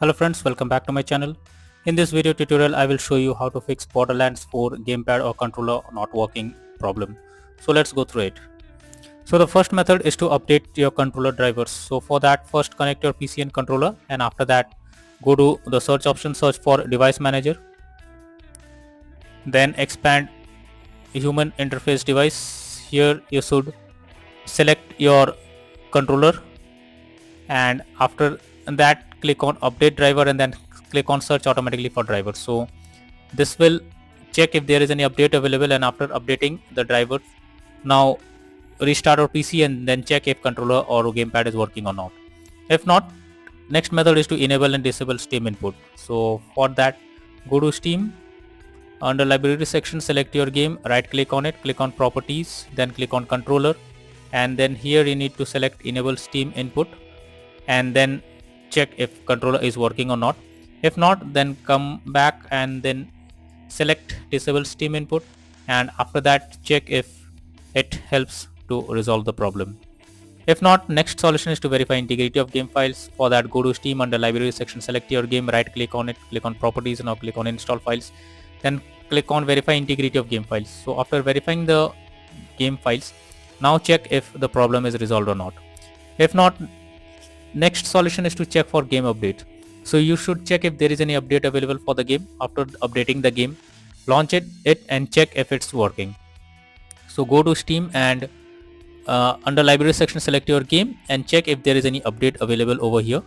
Hello friends, welcome back to my channel. In this video tutorial, I will show you how to fix Borderlands 4 gamepad or controller not working problem. So let's go through it. So the first method is to update your controller drivers. So for that, first connect your PC and controller, and after that go to the search option, search for device manager. Then expand human interface device. Here you should select your controller, and after that click on update driver and then click on search automatically for drivers. So this will check if there is any update available, and after updating the driver, now restart our PC and then check if controller or gamepad is working or not. If not, next method is to enable and disable Steam input. So for that, go to Steam, under library section select your game, right click on it, click on properties, then click on controller, and then here you need to select enable Steam input and then check if controller is working or not. If not, then come back and then select disable Steam input, and after that check if it helps to resolve the problem. If not, next solution is to verify integrity of game files. For that, go to Steam, under library section select your game, right click on it, click on properties, and now click on install files, then click on verify integrity of game files. So after verifying the game files, now check if the problem is resolved or not. If not, next solution is to check for game update. So you should check if there is any update available for the game. After updating the game, launch it and check if it's working. So go to Steam and under library section select your game and check if there is any update available over here,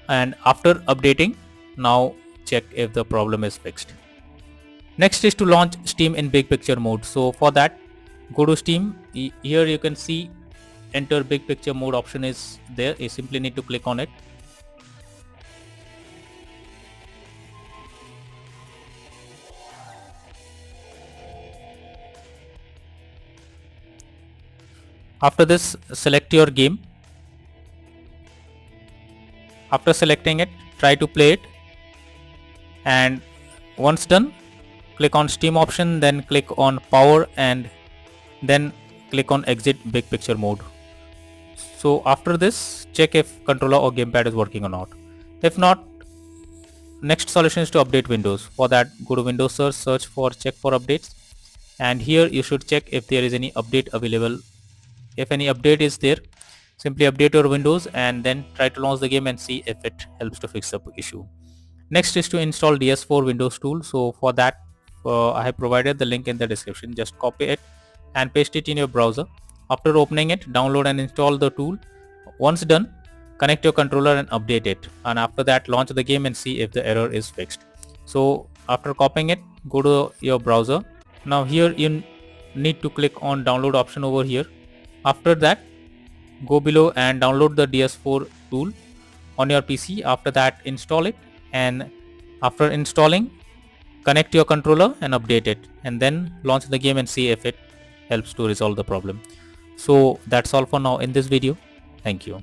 and after updating, now check if the problem is fixed. Next is to launch Steam in big picture mode. So for that, go to Steam. Here you can see enter big picture mode option is there. You simply need to click on it. After this, select your game. After selecting it, try to play it, and once done, click on Steam option, then click on power and then click on exit big picture mode. So after this, check if controller or gamepad is working or not. If not, next solution is to update Windows. For that, go to Windows search for check for updates, and here you should check if there is any update available. If any update is there, simply update your Windows and then try to launch the game and see if it helps to fix the issue. Next is to install DS4 Windows tool. So for that, I have provided the link in the description. Just copy it and paste it in your browser. After opening it, download and install the tool. Once done, connect your controller and update it, and after that launch the game and see if the error is fixed. So after copying it, go to your browser. Now here you need to click on download option over here. After that, go below and download the DS4 tool on your PC. After that, install it, and after installing, connect your controller and update it, and then launch the game and see if it helps to resolve the problem. So that's all for now in this video. Thank you.